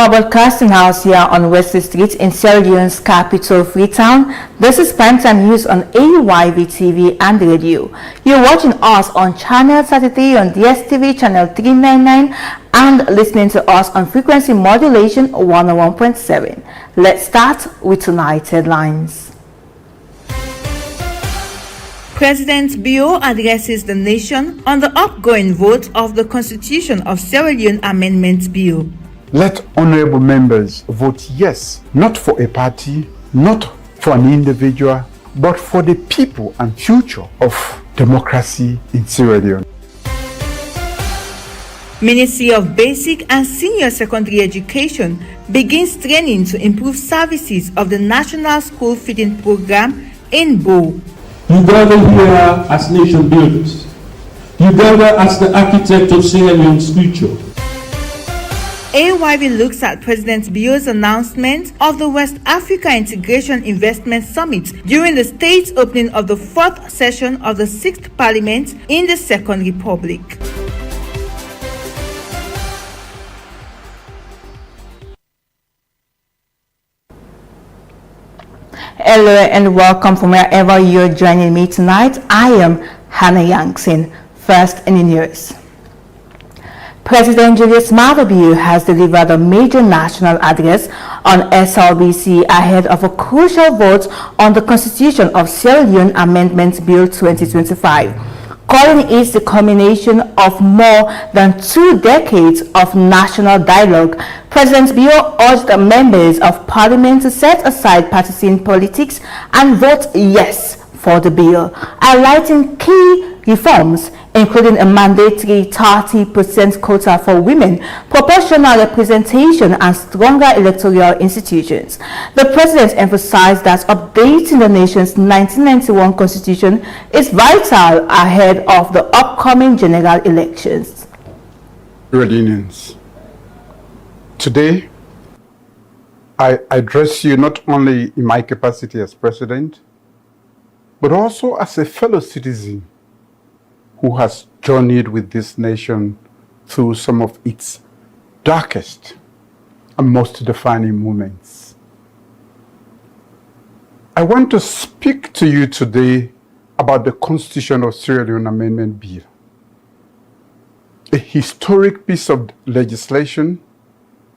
From our broadcasting house here on Wesley Street in Sierra Leone's capital, Freetown, this is Primetime News on AYV TV and radio. You're watching us on Channel 33 on DSTV Channel 399 and listening to us on frequency modulation 101.7. Let's start with tonight's headlines. President Bio addresses the nation on the upcoming vote of the Constitution of Sierra Leone Amendment Bill. Let honorable members vote yes, not for a party, not for an individual, but for the people and future of democracy in Sierra Leone. Ministry of Basic and Senior Secondary Education begins training to improve services of the National School Feeding Program in Bo. You gather here as nation builders. You gather as the architect of Sierra Leone's future. AYV looks at President Bio's announcement of the West Africa Integration Investment Summit during the state opening of the 4th session of the 6th Parliament in the Second Republic. Hello and welcome from wherever you're joining me tonight. I am Hannah Yangsin. First in the news. President Julius Maada Bio has delivered a major national address on SLBC ahead of a crucial vote on the Constitution of Sierra Leone Amendment Bill 2025, calling it the culmination of more than 2 decades of national dialogue. President Bio urged the members of Parliament to set aside partisan politics and vote yes for the bill, highlighting key reforms including a mandatory 30% quota for women, proportional representation, and stronger electoral institutions. The president emphasized that updating the nation's 1991 constitution is vital ahead of the upcoming general elections. Unions. Today, I address you not only in my capacity as president, but also as a fellow citizen who has journeyed with this nation through some of its darkest and most defining moments. I want to speak to you today about the Constitution of Sierra Leone Amendment Bill, a historic piece of legislation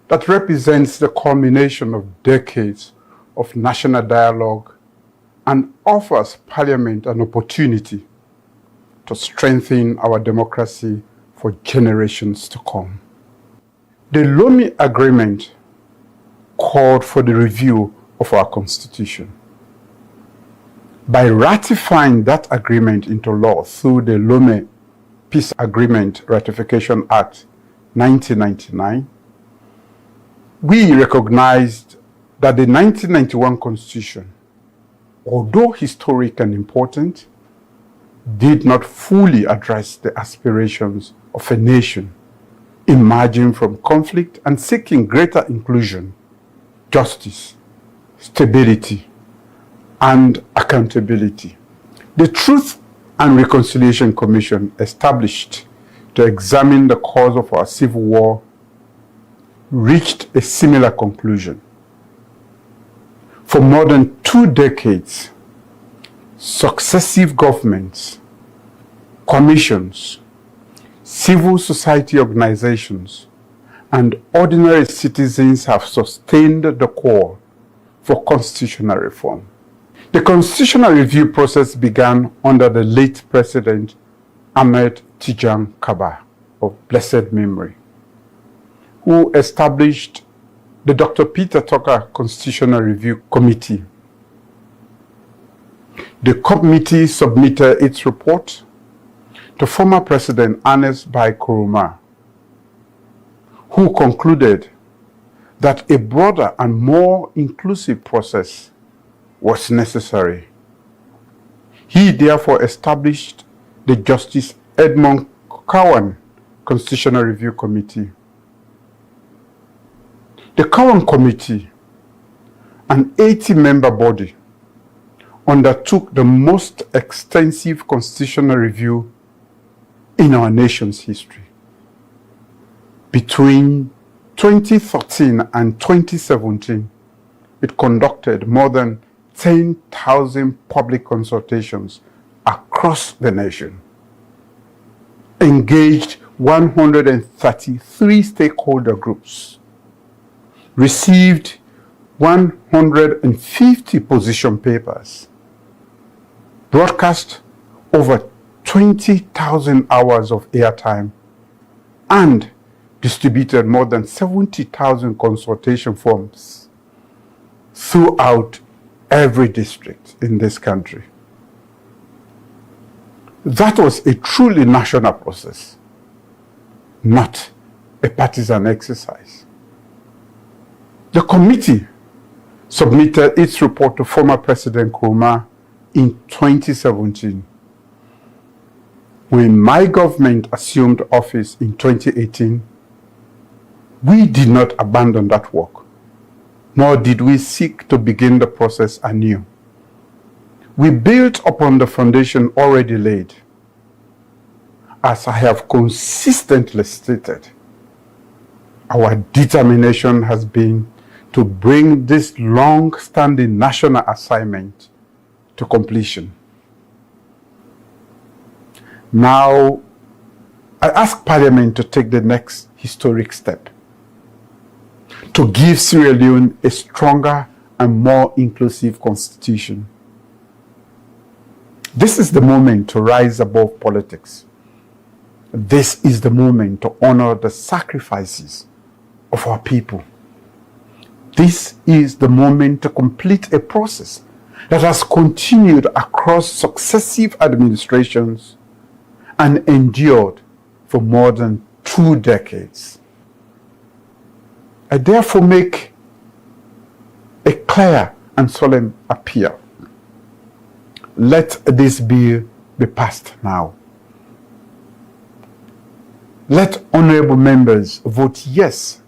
that represents the culmination of decades of national dialogue and offers Parliament an opportunity to strengthen our democracy for generations to come. The Lomé Agreement called for the review of our Constitution. By ratifying that agreement into law through the Lomé Peace Agreement Ratification Act 1999, we recognized that the 1991 Constitution, although historic and important, did not fully address the aspirations of a nation emerging from conflict and seeking greater inclusion, justice, stability, and accountability. The Truth and Reconciliation Commission, established to examine the cause of our civil war, reached a similar conclusion. For more than 2 decades, successive governments, commissions, civil society organizations, and ordinary citizens have sustained the call for constitutional reform. The constitutional review process began under the late President Ahmed Tijan Kaba of blessed memory, who established the Dr. Peter Tucker Constitutional Review Committee. The committee submitted its report to former President Ernest Bai Koroma, who concluded that a broader and more inclusive process was necessary. He therefore established the Justice Edmund Cowan Constitutional Review Committee. The Cowan Committee, an 80-member body, undertook the most extensive constitutional review in our nation's history. Between 2013 and 2017, it conducted more than 10,000 public consultations across the nation, engaged 133 stakeholder groups, received 150 position papers, broadcast over 20,000 hours of airtime, and distributed more than 70,000 consultation forms throughout every district in this country. That was a truly national process, not a partisan exercise. The committee submitted its report to former President Nkrumah in 2017. When my government assumed office in 2018, we did not abandon that work, nor did we seek to begin the process anew. We built upon the foundation already laid. As I have consistently stated, our determination has been to bring this long-standing national assignment to completion. Now, I ask Parliament to take the next historic step, to give Sierra Leone a stronger and more inclusive constitution. This is the moment to rise above politics. This is the moment to honor the sacrifices of our people. This is the moment to complete a process that has continued across successive administrations and endured for more than 2 decades. I therefore make a clear and solemn appeal. Let this bill be passed now. Let honorable members vote yes,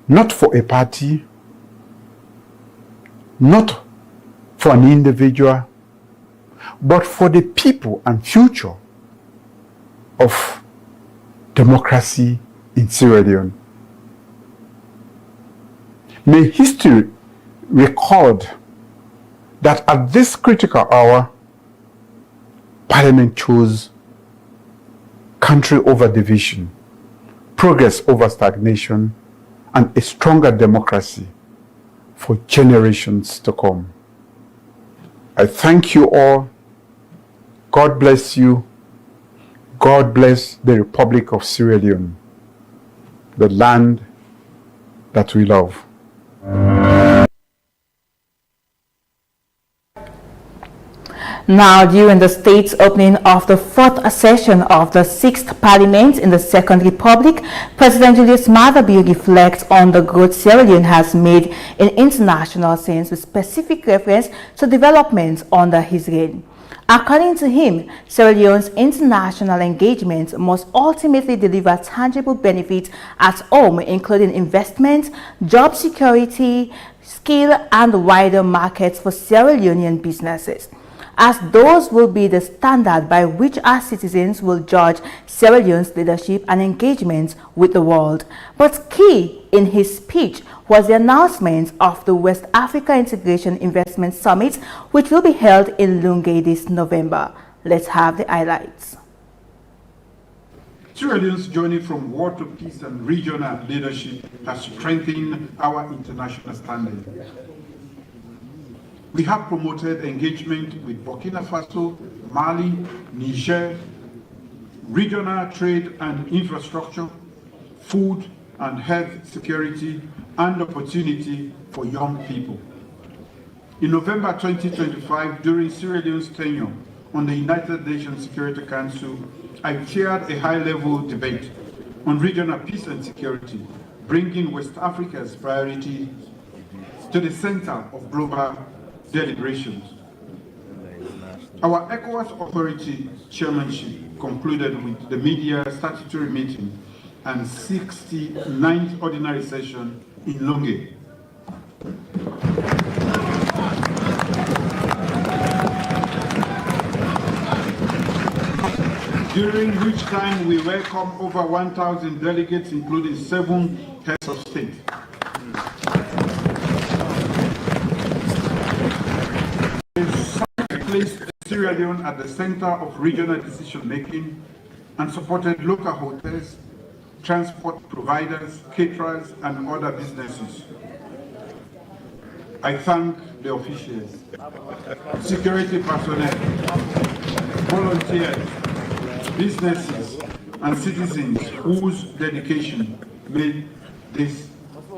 not for a party, not for an individual, but for the people and future of democracy in Sierra Leone. May history record that at this critical hour, Parliament chose country over division, progress over stagnation, and a stronger democracy for generations to come. I thank you all. God bless you. God bless the Republic of Sierra Leone, the land that we love. Now, during the state's opening of the 4th session of the 6th Parliament in the Second Republic, President Julius Maada Bio reflects on the growth Sierra Leone has made in international sense with specific reference to developments under his reign. According to him, Sierra Leone's international engagement must ultimately deliver tangible benefits at home, including investment, job security, skill, and wider markets for Sierra Leonean businesses, as those will be the standard by which our citizens will judge Sierra Leone's leadership and engagement with the world. But key in his speech was the announcement of the West Africa Integration Investment Summit, which will be held in Lungay this November. Let's have the highlights. Sierra Leone's journey from war to peace and regional leadership has strengthened our international standing. We have promoted engagement with Burkina Faso, Mali, Niger, regional trade and infrastructure, food and health security, and opportunity for young people. In November 2025, during Sierra Leone's tenure on the United Nations Security Council, I chaired a high-level debate on regional peace and security, bringing West Africa's priorities to the center of global deliberations. Our ECOWAS Authority chairmanship concluded with the media statutory meeting and 69th ordinary session in Lungay. during which time we welcome over 1,000 delegates, including 7 heads of state. We placed Sierra Leone at the center of regional decision-making and supported local hotels, transport providers, caterers, and other businesses. I thank the officials, security personnel, volunteers, businesses, and citizens whose dedication made this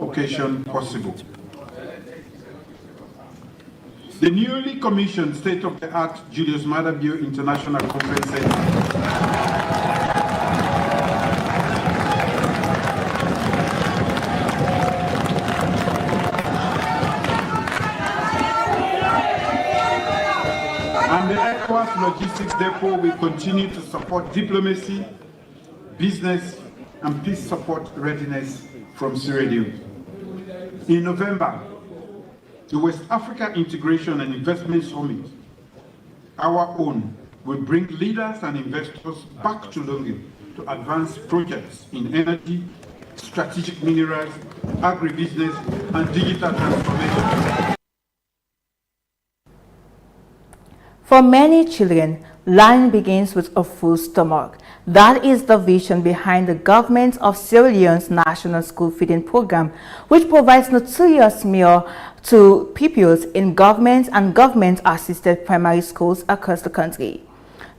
occasion possible. The newly commissioned state-of-the-art Julius Maada Bio International Conference Center and the ECOWAS Logistics Depot will continue to support diplomacy, business, and peace support readiness from Sierra Leone. In November, the West Africa Integration and Investment Summit, our own, will bring leaders and investors back to London to advance projects in energy, strategic minerals, agribusiness, and digital transformation. For many children, learning begins with a full stomach. That is the vision behind the government of Sierra Leone's National School Feeding Program, which provides nutritious meal to pupils in government and government-assisted primary schools across the country.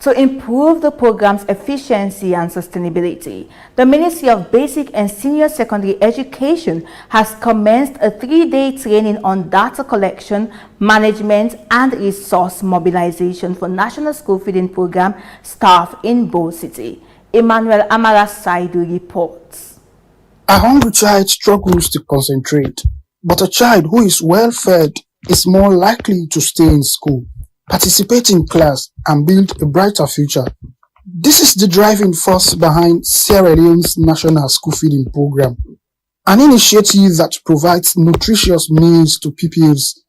To improve the program's efficiency and sustainability, the Ministry of Basic and Senior Secondary Education has commenced a 3-day training on data collection, management, and resource mobilization for National School Feeding Program staff in Bo City. Emmanuel Amara Saidu reports. A hungry child struggles to concentrate, but a child who is well fed is more likely to stay in school, participate in class, and build a brighter future. This is the driving force behind Sierra Leone's National School Feeding Program, an initiative that provides nutritious meals to pupils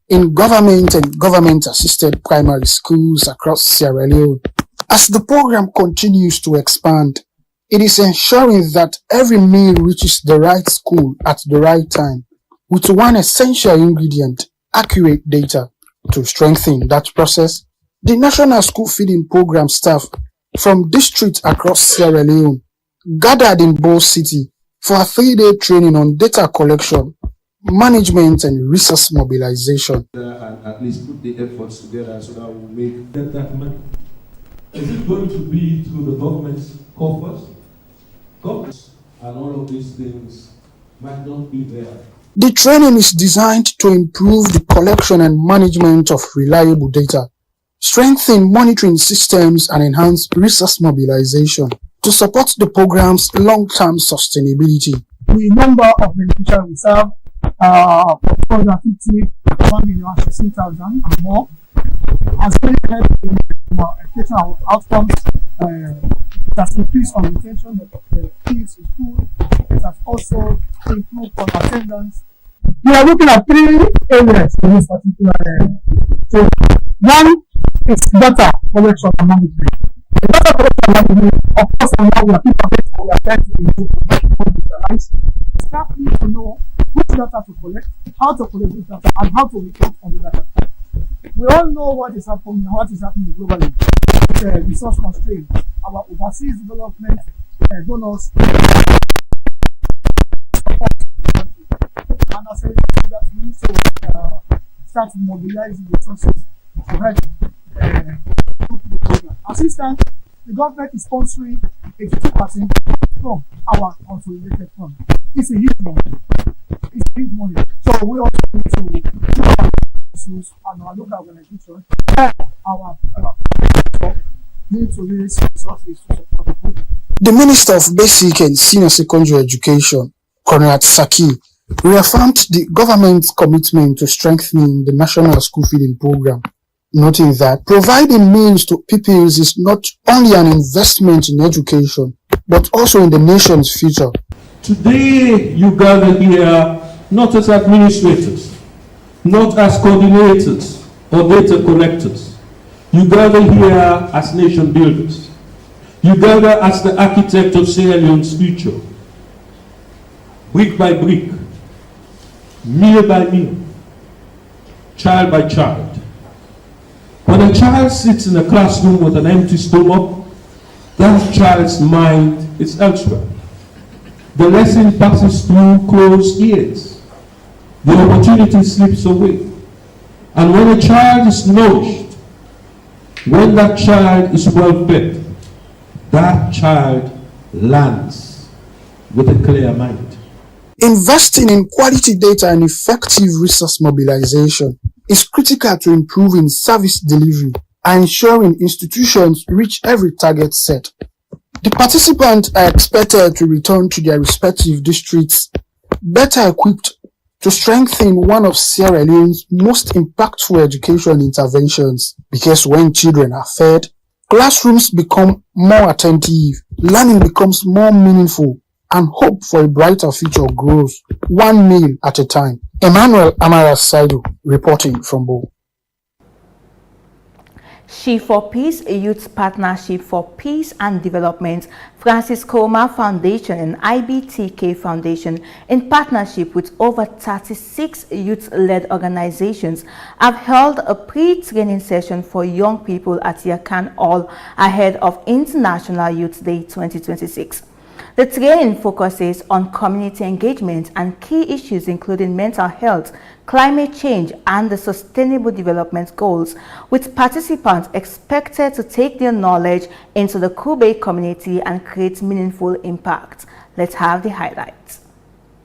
in government and government-assisted primary schools across Sierra Leone. As the program continues to expand, it is ensuring that every meal reaches the right school at the right time, with one essential ingredient: accurate data. To strengthen that process, the National School Feeding Program staff from districts across Sierra Leone gathered in Bo City for a 3-day training on data collection, management, and resource mobilization. And at least put the efforts together so that we'll make that money. Is it going to be through the government's coffers? Governments and all of these things might not be there. The training is designed to improve the collection and management of reliable data, strengthen monitoring systems, and enhance resource mobilization to support the program's long-term sustainability. The number of beneficiaries we serve for 450, 1,060,000 and more has really helped in educational outcomes. It has increased on retention of the kids in school. It has also improved on attendance. We are looking at 3 areas in this particular so one is data collection and management. The data collection and management, of course, now we are people we are trying to improve digitalize. Staff need to know which data to collect, how to collect this data, and how to report on the data. We all know what is happening globally. With resource constraints, our overseas development donors and as a result that we need to start mobilizing resources to help the program. Assistance, the government is sponsoring 82% from our consolidated fund. It's a huge money. It's a huge money. So we also need to do our issues and our local organization, our need to raise resources to support the program. The Minister of Basic and Senior Secondary Education, Conrad Saki, reaffirmed the government's commitment to strengthening the National School Feeding Program, noting that providing meals to pupils is not only an investment in education, but also in the nation's future. Today, you gather here not as administrators, not as coordinators or data collectors. You gather here as nation builders. Uganda as the architect of Sierra Leone's future, brick by brick, meal by meal, child by child. When a child sits in a classroom with an empty stomach, that child's mind is elsewhere. The lesson passes through closed ears. The opportunity slips away. And when a child is nourished, when that child is well fed, that child lands with a clear mind. Investing in quality data and effective resource mobilization is critical to improving service delivery and ensuring institutions reach every target set. The participants are expected to return to their respective districts better equipped to strengthen one of Sierra Leone's most impactful education interventions, because when children are fed, classrooms become more attentive, learning becomes more meaningful, and hope for a brighter future grows, one meal at a time. Emmanuel Amara Saidu reporting from Bo. She for Peace, a youth partnership for peace and development, Francis Koma Foundation and IBTK Foundation, in partnership with over 36 youth-led organizations, have held a pre-training session for young people at Yakan Hall ahead of International Youth Day 2026. The training focuses on community engagement and key issues including mental health, climate change, and the Sustainable Development Goals, with participants expected to take their knowledge into the Kube community and create meaningful impact. Let's have the highlights.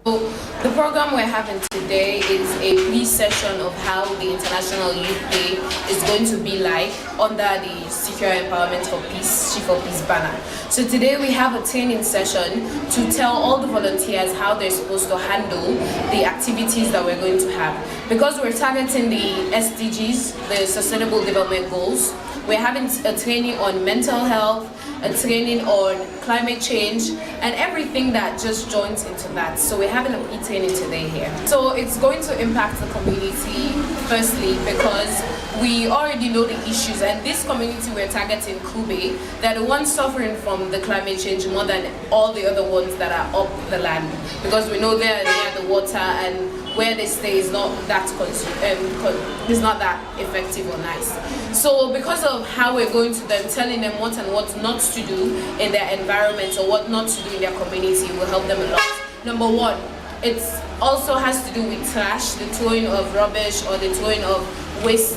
So the program we're having today is a pre-session of how the International Youth Day is going to be like under the Secure Empowerment for Peace, She for Peace banner. So today we have a training session to tell all the volunteers how they're supposed to handle the activities that we're going to have. Because we're targeting the SDGs, the Sustainable Development Goals, we're having a training on mental health, a training on climate change, and everything that just joins into that. So we're having a pre-training today here. So it's going to impact the community, firstly, because we already know the issues, and this community we're targeting, Kube, they're the ones suffering from the climate change more than all the other ones that are up the land, because we know they're near the water, and where they stay is not that is not that effective or nice. So because of how we're going to them, telling them what and what not to do in their environment or what not to do in their community will help them a lot. Number one, it also has to do with trash, the throwing of rubbish or the throwing of waste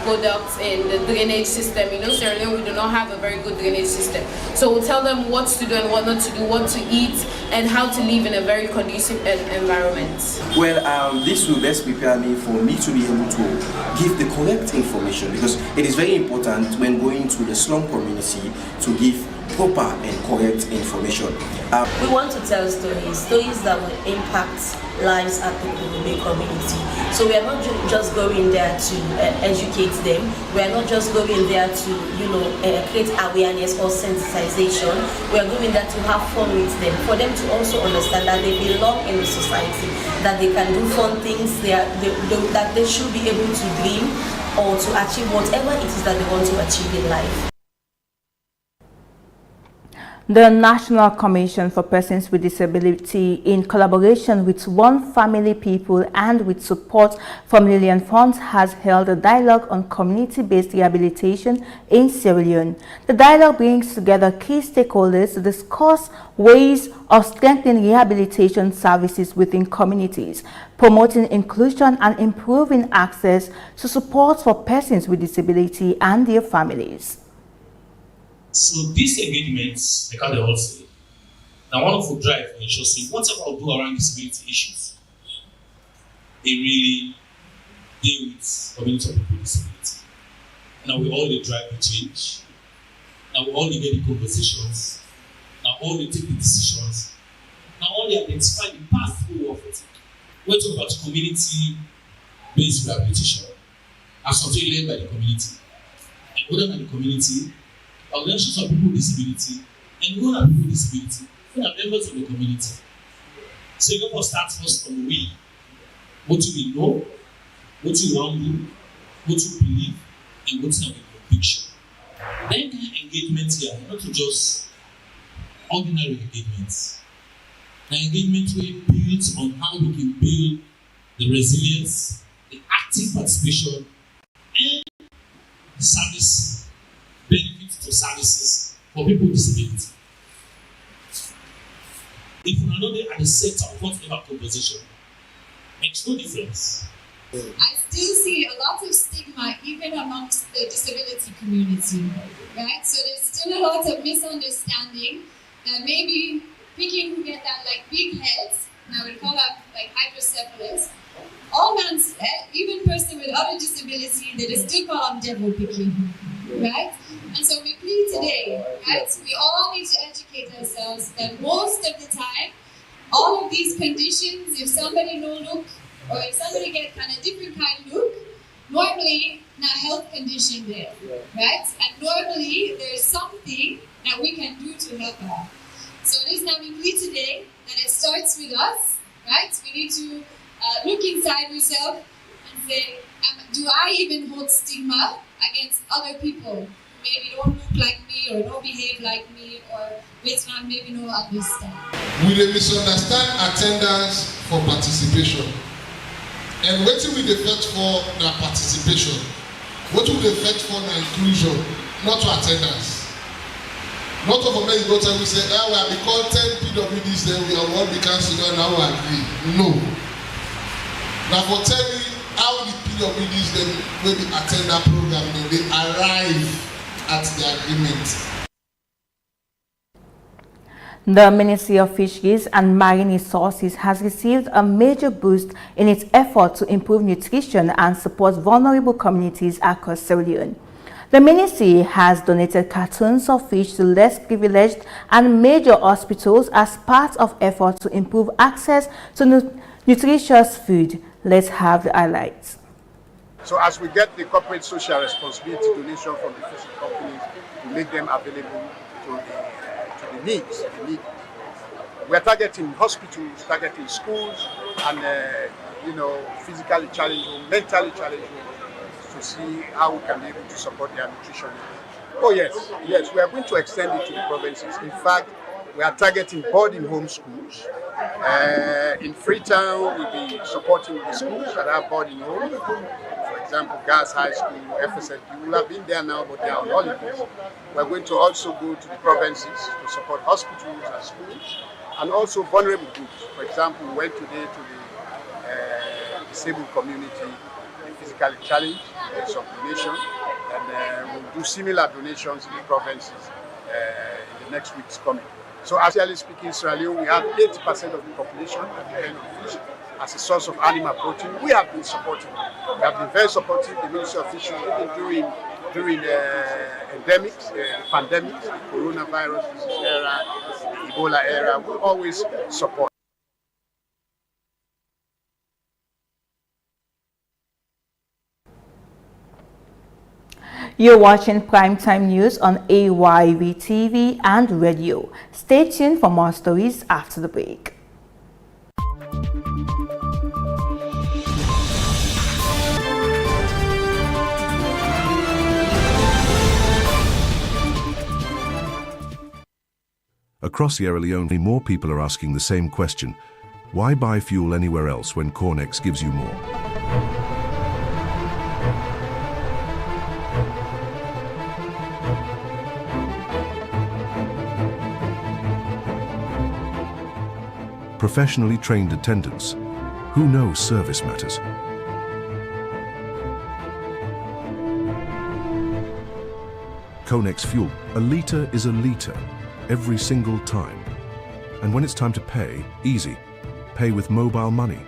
products in the drainage system. You know, Sierra Leone, we do not have a very good drainage system. So we'll tell them what to do and what not to do, what to eat, and how to live in a very conducive environment. Well, this will best prepare me for me to be able to give the correct information, because it is very important when going to the slum community to give proper and correct information. We want to tell stories that will impact lives at the Kube community. So we are not just going there to educate them. We are not just going there to, create awareness or sensitization. We are going there to have fun with them, for them to also understand that they belong in the society, that they can do fun things, that they should be able to dream or to achieve whatever it is that they want to achieve in life. The National Commission for Persons with Disability, in collaboration with One Family People and with support from Lillian Funds, has held a dialogue on community-based rehabilitation in Sierra Leone. The dialogue brings together key stakeholders to discuss ways of strengthening rehabilitation services within communities, promoting inclusion and improving access to support for persons with disability and their families. So these engagements, like how they all say, now one of the drive to ensure saying whatever we do around disability issues, they really deal with community of people with disability. Now we all drive the change. Now we all get the conversations. Now all take the decisions. Now all identify the path forward of it. We're talking about community-based rehabilitation as something led by the community. And other than the community, organizations of people with disability, and we all have people with disability, we are members of the community. So you got to start first from we. What do we know, what do we want to do, what do we believe, and what's our conviction. Then kind of engagement here, not to just ordinary engagements. The engagement we built on how we can build the resilience, the active participation, and the service benefits to services for people with disability. If we are not at the center of whatever conversation, makes no difference. I still see a lot of stigma even amongst the disability community, right? So there's still a lot of misunderstanding that maybe picking who get that like big heads, and I would call that like hydrocephalus, all man's even person with other disability, they just still call them devil picking, right? And so we plead today, right? We all need to educate ourselves that most of the time, all of these conditions, if somebody no look, or if somebody get kind of different kind of look, normally not health condition there, right? And normally there's something that we can do to help out. So it is now we plead today that it starts with us, right? We need to look inside ourselves and say, do I even hold stigma against other people? Maybe don't look like me or don't behave like me or which one maybe no understand. We dey misunderstand attendance for participation. And what we defect for na participation. What we defect for na inclusion, not to attendance. Not of a man go tell we say, we have become 10 PWDs, then we are one be cancelled and now we agree. No. Now for tell me how the PWDs then maybe attend that program, then they arrive at the agreement. The Ministry of Fisheries and Marine Resources has received a major boost in its effort to improve nutrition and support vulnerable communities across Sierra Leone. The ministry has donated cartons of fish to less privileged and major hospitals as part of efforts to improve access to nutritious food. Let's have the highlights. So as we get the corporate social responsibility donation from the fishing companies, we make them available to the needs. We are targeting hospitals, targeting schools, and physically challenged, mentally challenged, to see how we can be able to support their nutrition. Oh yes, we are going to extend it to the provinces. In fact, we are targeting boarding home schools. In Freetown, we'll be supporting the schools that have boarding homes. For example, Gas High School, FSL. We will have been there now, but they are on holidays. We're going to also go to the provinces to support hospitals and schools, and also vulnerable groups. For example, we went today to the disabled community, the physically challenged, some donation, and we'll do similar donations in the provinces in the next weeks coming. So, actually speaking, Sierra Leone, we have 80% of the population that depend on fish as a source of animal protein. We have been supporting. We have been very supportive. The Ministry of Fisheries, even during endemics, pandemics, the coronavirus disease era, the Ebola era, we always support. You're watching Primetime News on AYV TV and radio. Stay tuned for more stories after the break. Across Sierra Leone, more people are asking the same question. Why buy fuel anywhere else when Cornex gives you more? Professionally trained attendants who know service matters. Conex Fuel, a litre is a litre, every single time. And when it's time to pay, easy. Pay with mobile money,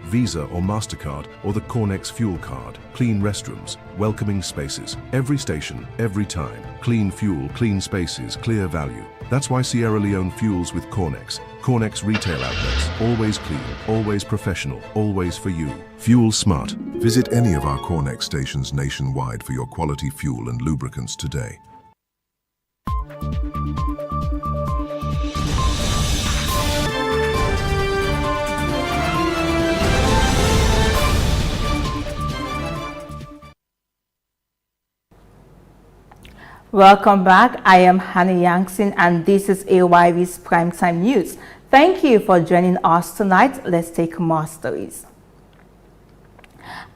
Visa or MasterCard, or the Cornex Fuel Card. Clean restrooms, welcoming spaces, every station, every time. Clean fuel, clean spaces, clear value. That's why Sierra Leone fuels with Cornex. Cornex retail outlets, always clean, always professional, always for you. Fuel smart. Visit any of our Cornex stations nationwide for your quality fuel and lubricants today. Welcome back. I am Hannah Yangsin and this is AYV's Primetime News. Thank you for joining us tonight. Let's take more stories.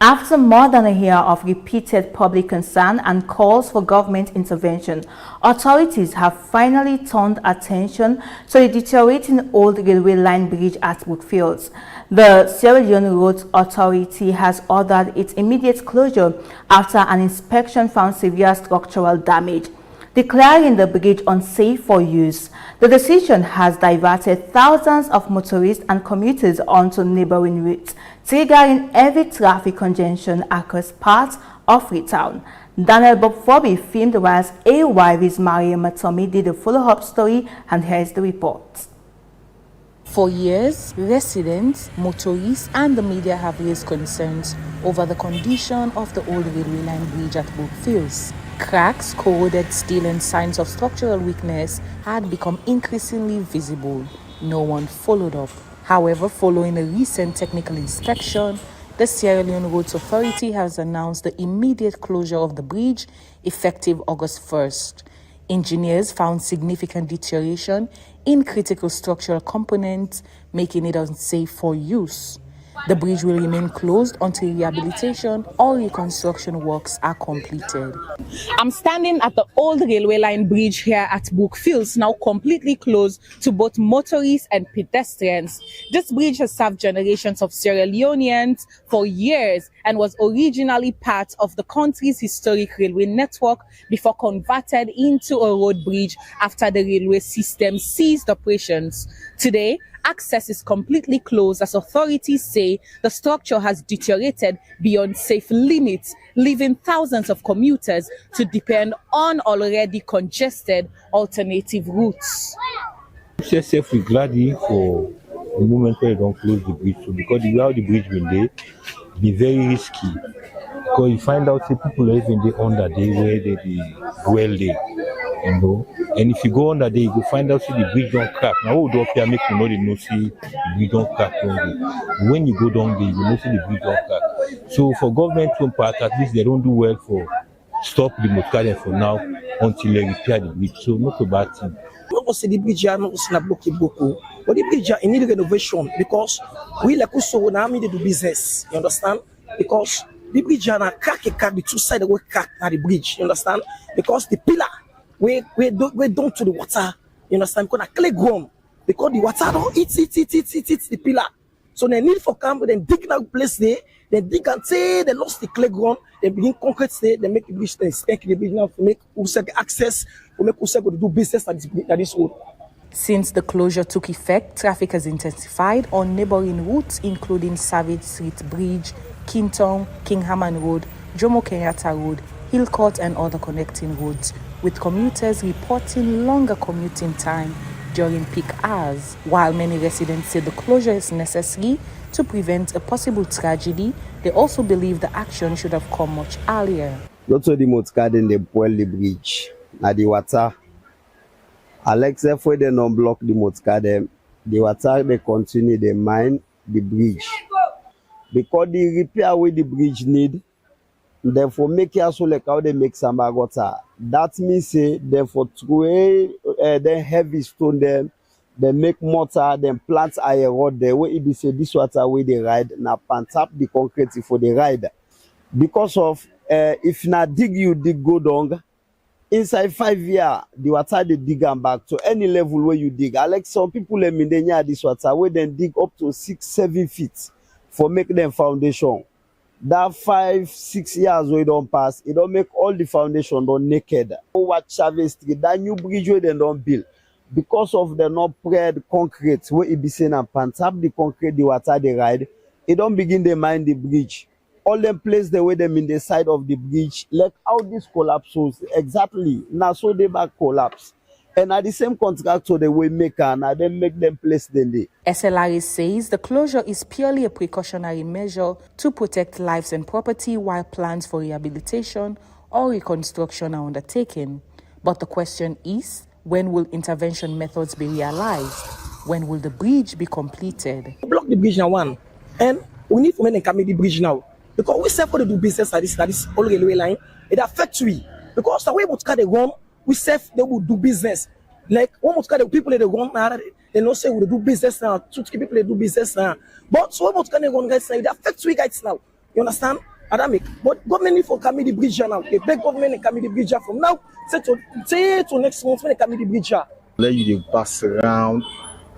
After more than a year of repeated public concern and calls for government intervention, authorities have finally turned attention to the deteriorating old railway line bridge at Brookfields. The Sierra Leone Roads Authority has ordered its immediate closure after an inspection found severe structural damage, declaring the bridge unsafe for use. The decision has diverted thousands of motorists and commuters onto neighboring routes, triggering heavy traffic congestion across parts of Freetown. Daniel Bob Fobi filmed whilst AYV's Maria Matomi did a follow-up story, and here's the report. For years, residents, motorists and the media have raised concerns over the condition of the old railway line bridge at Brookfields. Cracks, corroded steel and signs of structural weakness had become increasingly visible. No one followed up. However, following a recent technical inspection, the Sierra Leone Roads Authority has announced the immediate closure of the bridge effective August 1st. Engineers found significant deterioration in critical structural components, making it unsafe for use. The bridge will remain closed until rehabilitation or reconstruction works are completed. I'm standing at the old railway line bridge here at Brookfields, now completely closed to both motorists and pedestrians. This bridge has served generations of Sierra Leoneans for years and was originally part of the country's historic railway network before converted into a road bridge after the railway system ceased operations. Today, access is completely closed as authorities say the structure has deteriorated beyond safe limits, leaving thousands of commuters to depend on already congested alternative routes. CSF is glad for the moment where they don't close the bridge, so because the way the bridge been there, be very risky. Because you find out say people living there under there where they dwell there, you know. And if you go under there, you go find out see the bridge don't crack. Now what do up here make you know they know see the bridge don't crack down there. When you go down there, you will know see the bridge don't crack. So for government to part, at least they don't do well for stop the motorcar for now until they repair the bridge. So not a bad thing. Not say the bridge are not blocked boko, but the bridge are in need of renovation because we like also now need to do business. You understand? Because the bridge are not crack the two sides we crack at the bridge. You understand? Because the pillar we down to the water. You understand? Because a clay ground because the water don't eat the pillar. So they need for camp, then dig that place there, then dig and say they lost the clay ground, they begin concrete there, they make the bridge, they stake the bridge now to make Useg access, to make Useg do business at this road. Since the closure took effect, traffic has intensified on neighboring routes including Savage Street Bridge, Kintong, King Haman Road, Jomo Kenyatta Road, Hillcourt and other connecting roads, with commuters reporting longer commuting time during peak hours. While many residents say the closure is necessary to prevent a possible tragedy, they also believe the action should have come much earlier. Not so the motorcar then they boil the bridge. Now the water, Alex, if they don't block the motorcar, them the water they continue they mine the bridge because the repair with the bridge need. Therefore, make it so like how they make some water. That means say therefore throw the heavy stone them, they make mortar, then plant iron rod there. Where it be say this water where they ride now pant up the concrete for the ride. Because of if not dig you dig go down inside 5 years the water they dig and back to any level where you dig. I like some people let me they near this water where then dig up to 6-7 feet for make them foundation. That 5-6 years we don't pass, it don't make all the foundation done naked. What Chavez Street, that new bridge where they don't build, because of the not spread concrete where it be saying and pant up the concrete the water they ride, it don't begin to mine the bridge. All them place the way them in the side of the bridge, like how this collapses exactly. Now so they back collapse. And at the same contractor the way maker and then make them place them there. SLRA says the closure is purely a precautionary measure to protect lives and property while plans for rehabilitation or reconstruction are undertaken. But the question is, when will intervention methods be realized? When will the bridge be completed? Block the bridge now one. And we need to make the bridge now. Because we say for to do business at this old railway line, it affects we. Because the way motorcar they run, we say they will do business. Like one motorcar, the people they run now, they don't say we do business now. 2-3 people they do business now. But so motorcar they run guys now, it affects we guys now. You understand? Adamic. But government for coming the bridge now. They beg government and coming the bridge from now. Say to next month when they coming the bridge. Let you pass around,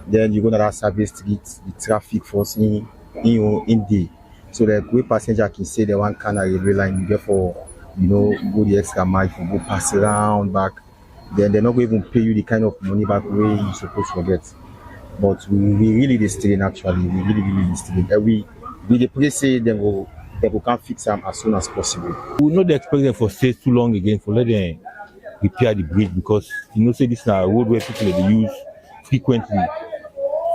then you go to that service to get the traffic force in the. So that we passenger can say the one kind of railway line, you therefore, go the extra mile for go pass around back. Then they're not going to even pay you the kind of money back way you're supposed to get. But we really distilling actually. We really distilling. We pray say they can fix them as soon as possible. We not expect them for stay too long again for let them repair the bridge because say this is a road where people they use frequently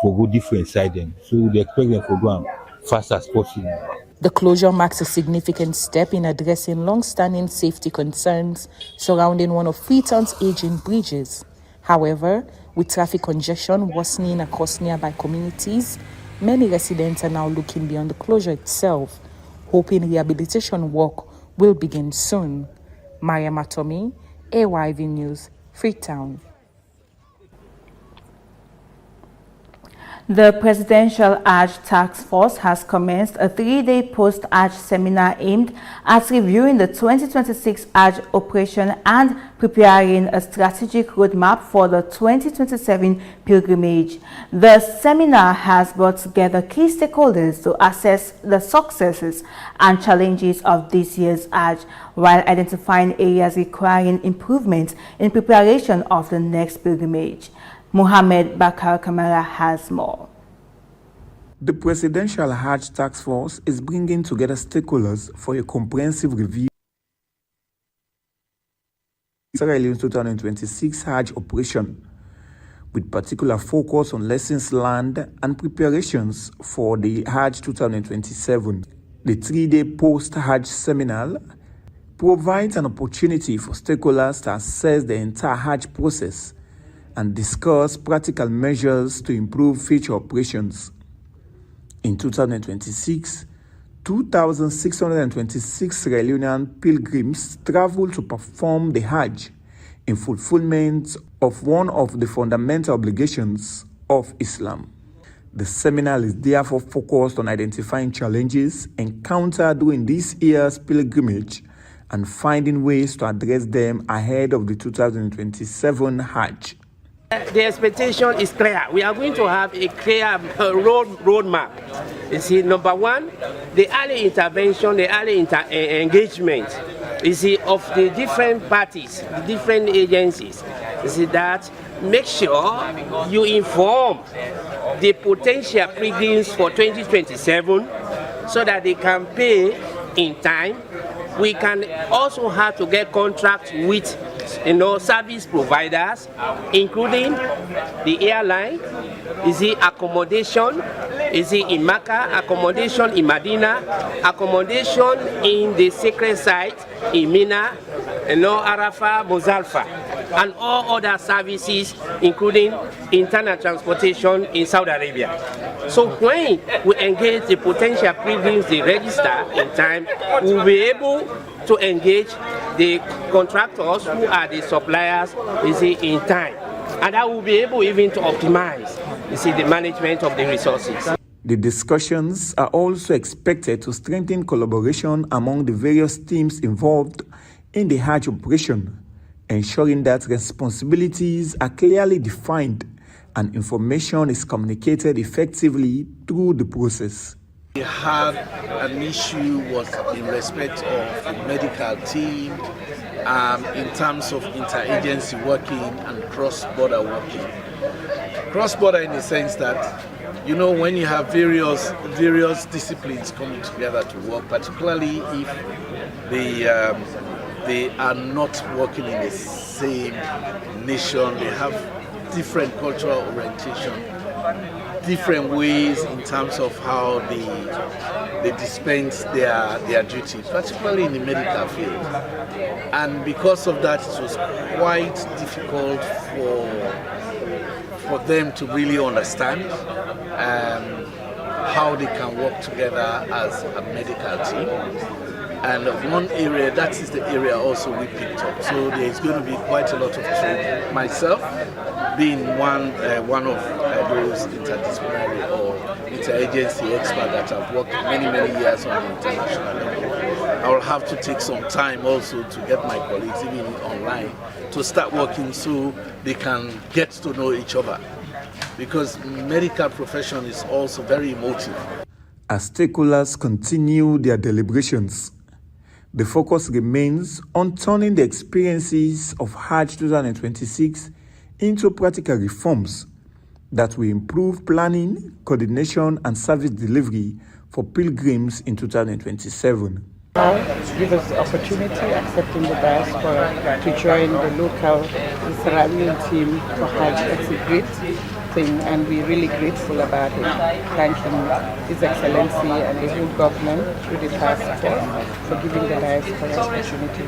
for go different side them. So they expect them for go fast as possible. The closure marks a significant step in addressing long-standing safety concerns surrounding one of Freeton's aging bridges. However, with traffic congestion worsening across nearby communities, many residents are now looking beyond the closure itself, hoping rehabilitation work will begin soon. Maria Matomi, AYV News, Freetown. The Presidential Hajj Task Force has commenced a 3-day post-Hajj seminar aimed at reviewing the 2026 Hajj operation and preparing a strategic roadmap for the 2027 pilgrimage. The seminar has brought together key stakeholders to assess the successes and challenges of this year's Hajj, while identifying areas requiring improvement in preparation of the next pilgrimage. Mohammed Bakar Kamara has more. The Presidential Hajj Task Force is bringing together stakeholders for a comprehensive review of Sierra Leone's 2026 Hajj operation, with particular focus on lessons learned and preparations for the Hajj 2027. The 3-day post-Hajj seminar provides an opportunity for stakeholders to assess the entire Hajj process and discuss practical measures to improve future operations. In 2026, 2,626 Sierra Leonean pilgrims traveled to perform the Hajj in fulfillment of one of the fundamental obligations of Islam. The seminar is therefore focused on identifying challenges encountered during this year's pilgrimage and finding ways to address them ahead of the 2027 Hajj. The expectation is clear. We are going to have a clear roadmap. You see, number one, the early intervention, the early engagement, you see, of the different parties, the different agencies. You see, that make sure you inform the potential pilgrims for 2027 so that they can pay in time. We can also have to get contracts with service providers, including the airline, accommodation, in Makkah, accommodation in Medina, accommodation in the sacred site in Mina, Arafah, Muzdalifah, and all other services, including internal transportation in Saudi Arabia. So when we engage the potential pilgrims, they register in time, we will be able to engage the contractors who are the suppliers, in time. And I will be able even to optimize, the management of the resources. The discussions are also expected to strengthen collaboration among the various teams involved in the Hajj operation, ensuring that responsibilities are clearly defined and information is communicated effectively through the process. We had an issue was in respect of the medical team, in terms of interagency working and cross-border working. Cross-border in the sense that, when you have various disciplines coming together to work, particularly if they are not working in the same nation, they have different cultural orientation, different ways in terms of how they dispense their duties, particularly in the medical field. And because of that, it was quite difficult for them to really understand how they can work together as a medical team. And one area, that is the area also we picked up. So there's going to be quite a lot of training. Myself, being one of those interdisciplinary or interagency experts that have worked many years on the international level, I will have to take some time also to get my colleagues, even online, to start working so they can get to know each other. Because medical profession is also very emotive. As stakeholders continue their deliberations, the focus remains on turning the experiences of Hajj 2026 into practical reforms that will improve planning, coordination, and service delivery for pilgrims in 2027. Give us the opportunity, accepting the diaspora, to join the local Israeli team for Hajj. It's a great thing, and we're really grateful about it. Thanking His Excellency and the whole government through the task force for giving the diaspora opportunity.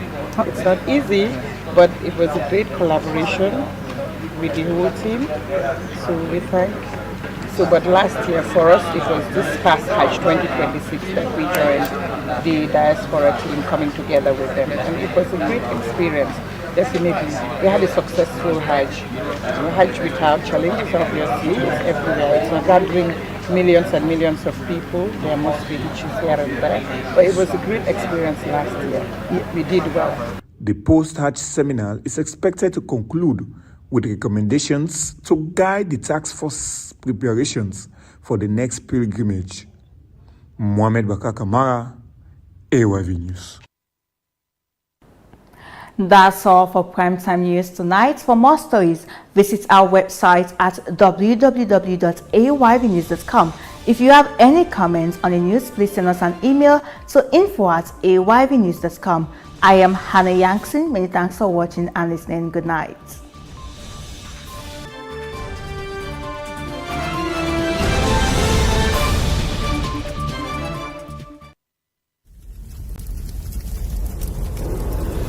It's not easy, but it was a great collaboration with the whole team. So we thank. But last year for us, it was this past Hajj 2026 that we joined the diaspora team, coming together with them, and it was a great experience. Definitely, we had a successful Hajj. Hajj without challenges, obviously, is everywhere. It's not gathering millions and millions of people. There must be issues here and there, but it was a great experience last year. We did well. The post-Hajj seminar is expected to conclude with recommendations to guide the task force preparations for the next pilgrimage. Mohamed Bakar Kamara, AYV News. That's all for Primetime News tonight. For more stories, visit our website at www.ayvnews.com. If you have any comments on the news, please send us an email to info@ayvnews.com. I am Hannah Yankson. Many thanks for watching and listening. Good night.